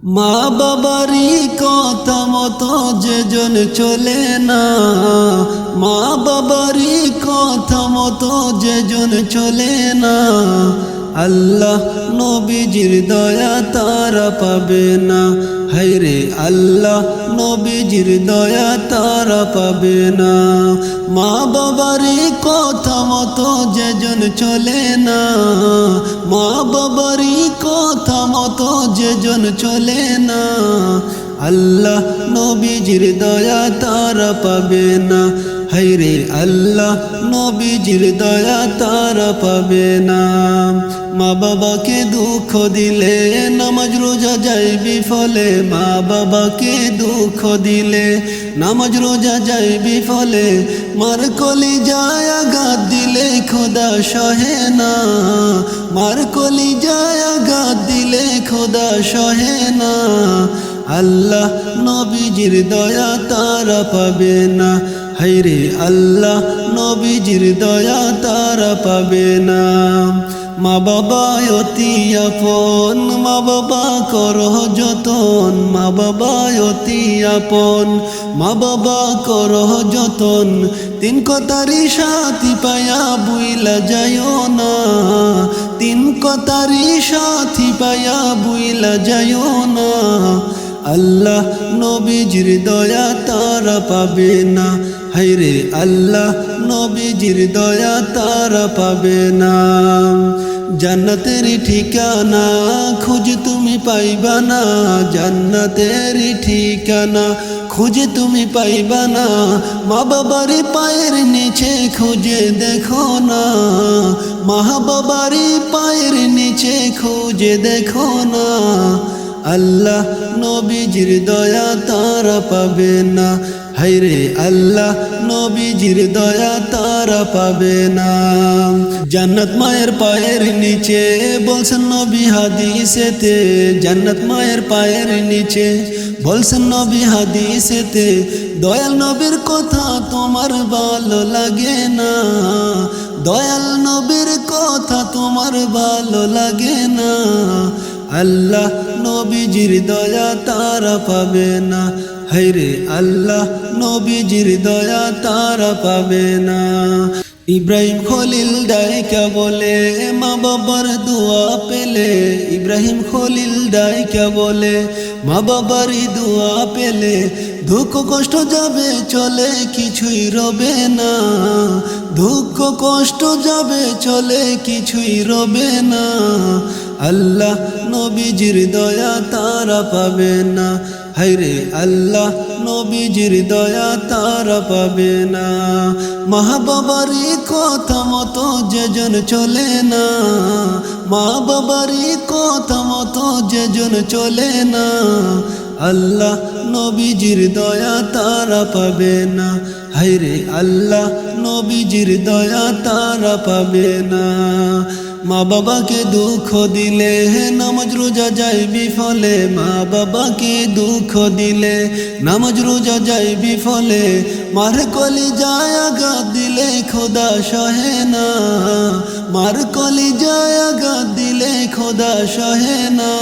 মা বাবারই কথা মতো যেজন চলে না, মা বাবারই কথা মতো যেজন চলে না, আল্লাহ নবীজির দয়া তারা পাবে না। হায়রে আল্লাহ নবীজির দয়া তারা পাবে না। মা বাবারই কথা মতো যেজন চলে না, মা বাবারই কথা মতো যেজন চলে না, আল্লাহ নবীজির দয়া তারা পাবে না। হায়রে আল্লাহ নবীজির দয়া তারা পাবে না। মা বাবাকে দুঃখ দিলে নামাজ রোজা যায় বিফলে, মা বাবাকে দুঃখ দিলে নামাজ রোজা যায় বিফলে, মার কলিজায় আঘাত দিলে খোদা সহে না, মার কলিজায় আঘাত দিলে খোদা সহে না, আল্লাহ নবীজির দয়া তারা পাবে না। হায়রে আল্লাহ নবীজির দয়া তারা পাবে না। মা বাবা অতি আপন, মা বাবা করো যতন, মা বাবা অতি আপন, মা বাবা করো যতন, তিন কথারি সাথী পায়া বুইলা যাইও না, তিন কথারি সাথী পায়া বুইলা যাইও না, আল্লাহ নবীজির দয়া তারা পাবে না। হায়রে আল্লাহ নবীজির দয়া তারা পাবে না। জান্নাতের ঠিকানা খুঁজে তুমি পাইবা না, জান্নাতের ঠিকানা খুঁজে তুমি পাইবা না, মা বাবার পায়ের নিচে খুঁজে দেখো না, মা বাবার পায়ের নিচে খুঁজে দেখো না, আল্লাহ নবীজির দয়া তারা পাবে না। হায়রে আল্লাহ নবীজির দয়া তারা পাবে না। জান্নাত মায়ের পায়ের নিচে বলছেন নবী হাদিসেতে, জান্নাত মায়ের পায়ের নিচে বলছেন নবী হাদিসেতে, দয়াল নবীর কথা তোমার ভালো লাগে না, দয়াল নবীর কথা তোমার ভালো লাগে না, আল্লাহ নবীজির দয়া তারা পাবে না। হায়রে আল্লাহ নবীজির দয়া তারা পাবে না। ইব্রাহিম খলিল ডাইকা বলে মা বাবার দোয়া পেলে, ইব্রাহিম খলিল ডাইকা বলে মা বাবারই দোয়া পেলে, দুঃখ কষ্ট যাবে চলে কিছুই রবে না, দুঃখ কষ্ট যাবে চলে কিছুই রবে না, আল্লাহ নবীজির দয়া তারা পাবে না। হায়রে আল্লাহ নবীজির দয়া তারা পাবে না। মা বাবারই কথা মতো যেজন চলে না, মা বাবারই কথা মতো যেজন চলে না, আল্লাহ নবীজির দয়া তারা পাবে না। হায়রে আল্লাহ নবীজির দয়া তারা পাবে না। মা বাবাকে দুঃখ দিলে নামাজ রোজা যায় বিফলে, মা বাবাকে দুঃখ দিলে নামাজ রোজা যায় বিফলে, মার কলিজায় আঘাত দিলে খোদা সহে না, মার কলিজায় আঘাত দিলে খোদা সহে না,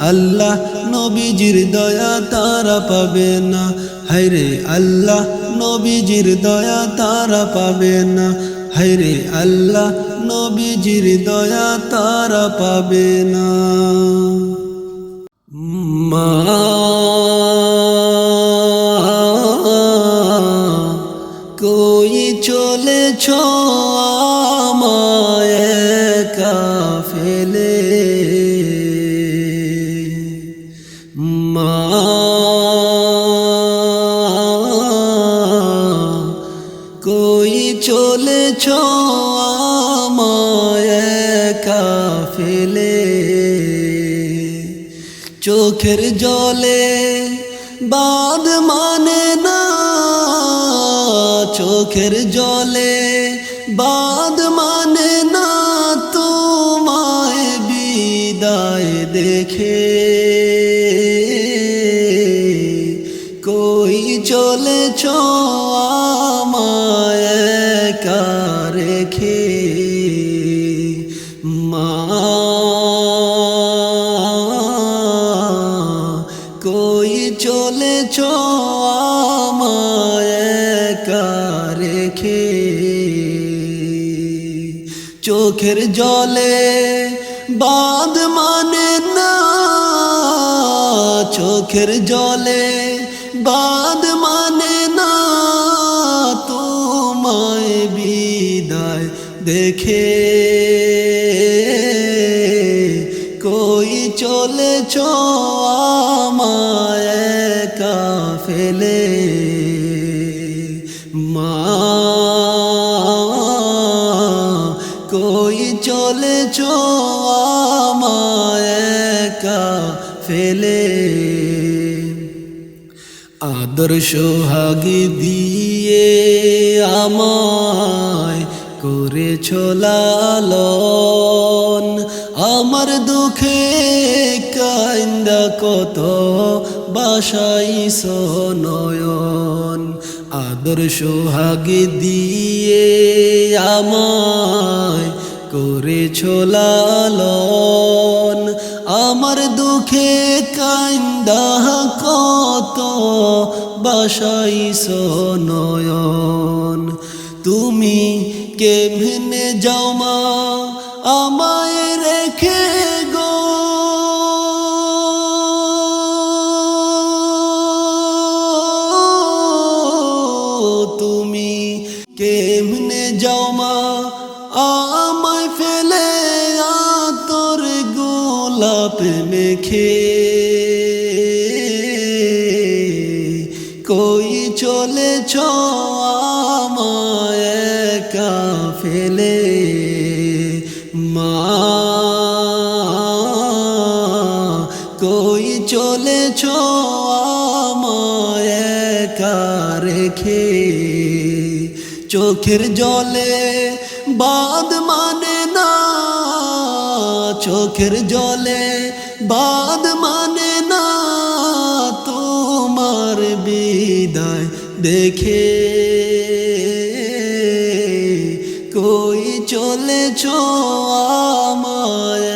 আল্লাহ নবীজির দয়া তারা পাবে না। হায়রে আল্লাহ নবীজির দয়া তারা পাবে না। হায়রে আল্লাহ নবীজির দয়া তারা পাবে না। মা কই চলেছ আমায় একা ফেলে, মা কই চলেছ আমায় একা ফেলে, চোখের জলে বাঁধ মানে না, চোখের জলে বাঁধ মানে না, তোমায় বিদায় দেখে কই চলেছ আমায় একা রেখে, মা চলেছ আমায় একা রেখে। চোখের জলে বাঁধ মানে না, চোখের জলে বাঁধ মানে না, তোমায় বিদায় দেখে। কই চলেছ আমায় একা ফেলে। মা কই চলেছ আমায় একা ফেলে। আদর সোহাগী দিয়ে আমায় করেছ লালন, আমার দুঃখে কাইন্দা কত বাসাইছ নয়ন। আদর সোহাগী দিয়ে আমায় করেছ লালন, আমার দুঃখে কাইন্দা কত বাসাইছ নয়ন। তুমি কেমনে যাও মা আমায় রেখে গো, তুমি কেমনে যাও মা আমায় ফেলে আতর গোলাপ মেখে। কই চলেছ আমায় একা ফেলে। মা কই চলেছ আমায় একা রেখে। চোখের জলে বাঁধ মানে না, চোখের জলে বাঁধ মানে না, তোমার বিদায় দেখে। কই চলেছ আমায়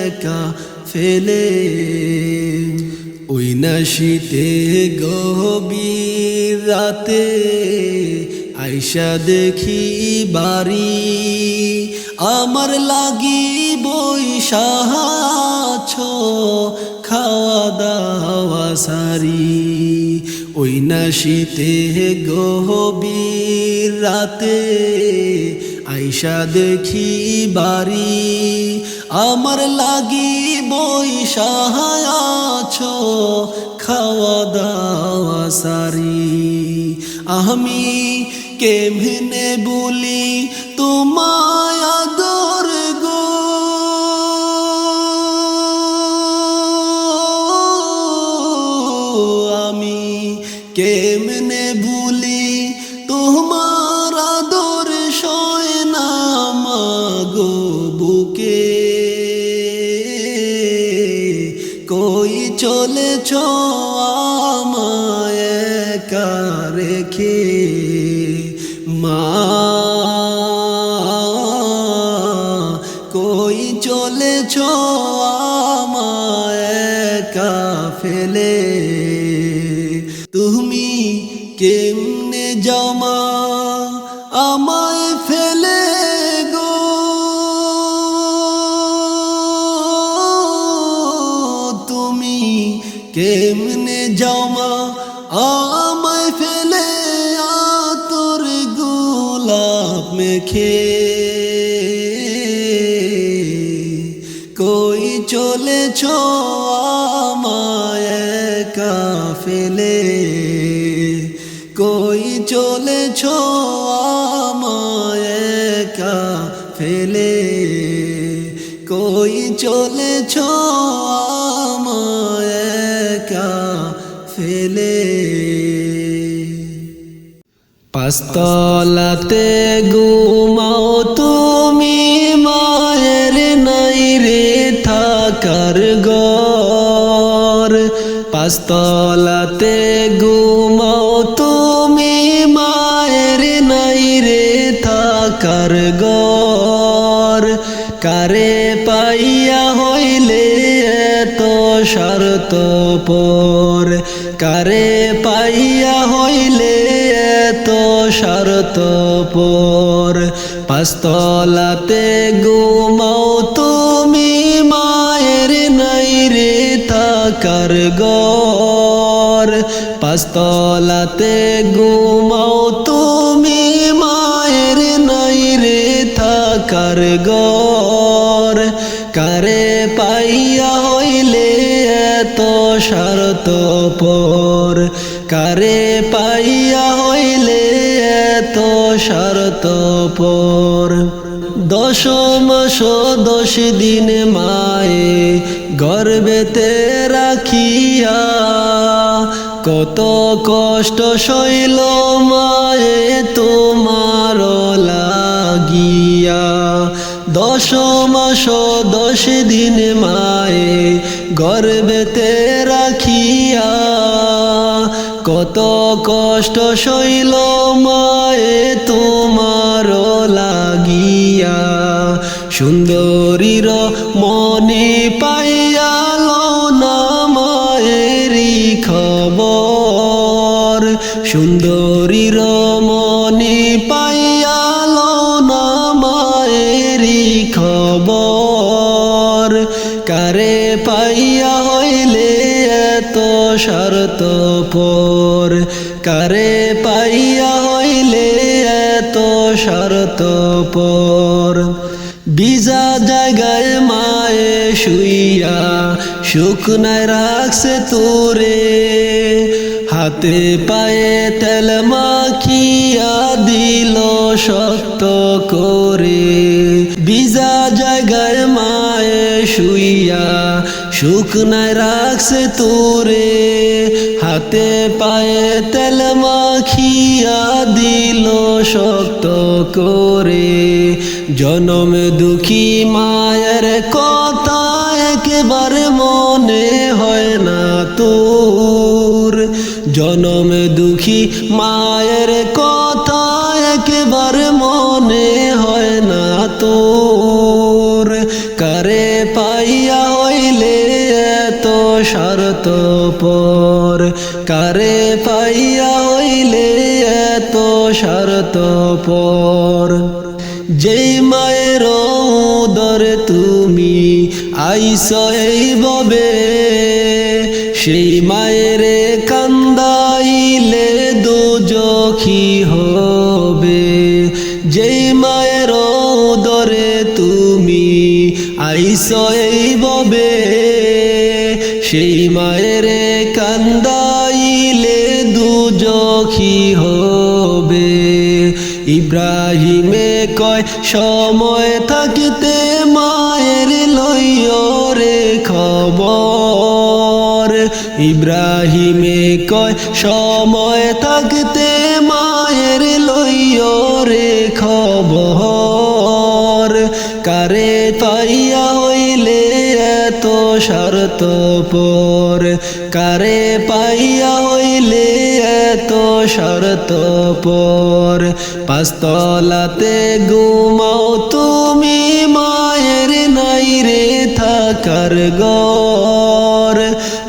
একা ফেলে। ওই না শীতে গভীর রাতে আইসা দেখি বাড়ি, আমার লাগি বৈশাছ খাওয়া দাওয়া সারি। ওই না শীতে গভীর রাতে আইসা দেখি বাড়ি, আমার লাগি বৈশাছ খাওয়া দাওয়া সারি। আমি কেমনে বলি তোমায় আদর গো, আমি কেমনে ভুলি তোমার আদর সয় না মাগো বুকে। কই চলেছ আমায় একা রেখে। মা কই চলেছ আমায় একা ফেলে। তুমি কেমনে যাও মা আমায় ফেলে গো, তুমি কেমনে যাও মা আমায় ফেলে আতর গোলাপ মেখে। কই চলেছ আমায় একা ফেলে। কই চলেছ আমায় একা ফেলে। কই চলেছ আমায় একা ফেলে। পাঁচতলাতে ঘুমাও তুমি মায়ের নাই রে থাকার ঘর। পাঁচতলাতে ঘুমাও তুমি মায়ের নাই রে থাকার ঘর। কারে পাইয়া হইলে এত স্বার্থপর, কারে পাইয়া হইলে এত স্বার্থপর। পাঁচতলাতে ঘুমাও তুমি, মায়ের নাই রে থাকার ঘর। পাঁচতলাতে ঘুমাও তুমি, মায়ের নাই রে থাকার ঘর। কারে পাইয়া হইলে এত স্বার্থপর, কারে পাইয়া হইলে এত স্বার্থপর। 10 মাস 10 দিন মায়ে গর্ভেতে রাখিয়া, কত কষ্ট সইল মায়ে তোমার লাগিয়া। 10 মাস 10 দিন মায়ে গর্ভেতে রাখিয়া, কত কষ্ট সইল মায়ে তোমার লাগিয়া। সুন্দরীর মনে পাইয়াল না মায়েরই খবর, সুন্দরীর মনে পাইয়াল না মায়েরই খবর। কারে পাইয়া হইলে এত স্বার্থপর, কারে পাইয়া হইলে এত স্বার্থপর। বিজা জায়গায় মায়ে শুইয়া শুকনায় রাখছে তোরে, হাতে পায়ে তেল মাখিয়া দিল শক্ত করে। বিজা জায়গায় মায়ে শুইয়া শুকনায় রাখছে তোরে, হাতে পায়ে তেল মাখিয়া দিল শক্ত করে। জনম দুঃখী মায়ের কথা একেবারে মনে হয় না তোর, জনম দুঃখী মায়ের কথা একেবারে মনে হয় না তোর। কারে পাইয়া হইলে এত স্বার্থপর, কারে পাইয়া হইলে এত স্বার্থপর। যেই মায়ের উদরে তুমি আইস এই ভবে, সেই মায়েরে কান্দাইলে দোজখী হবে। যেই মায়ের উদরে তুমি আইস এই ভবে, সেই মায়েরে কান্দাইলে দোজখী হবে। ইব্রাহিমে কয় সময় থাকিতে মায়ের লইও রে খবর, ইব্রাহিমে কয় সময় থাকতে মায়ের লইও রে খবর। কারে পাইয়া হইলে এত স্বার্থপর, কারে পাইয়া হইলে এত স্বার্থপর। পাঁচতলাতে ঘুমাও তুমি, মায়ের নাই রে থাকার ঘর।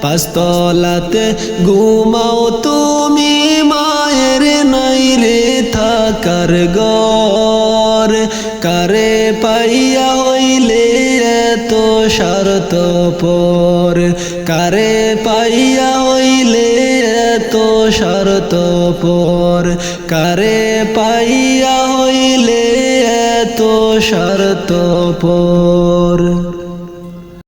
পাঁচতলাতে ঘুমাও তুমি, মায়ের নাই রে থাকার ঘর। কারে পাইয়া হইলে এত স্বার্থপর, কারে পাইয়া হইলে এত স্বার্থপর, কারে পাইয়া হইলে এত স্বার্থপর।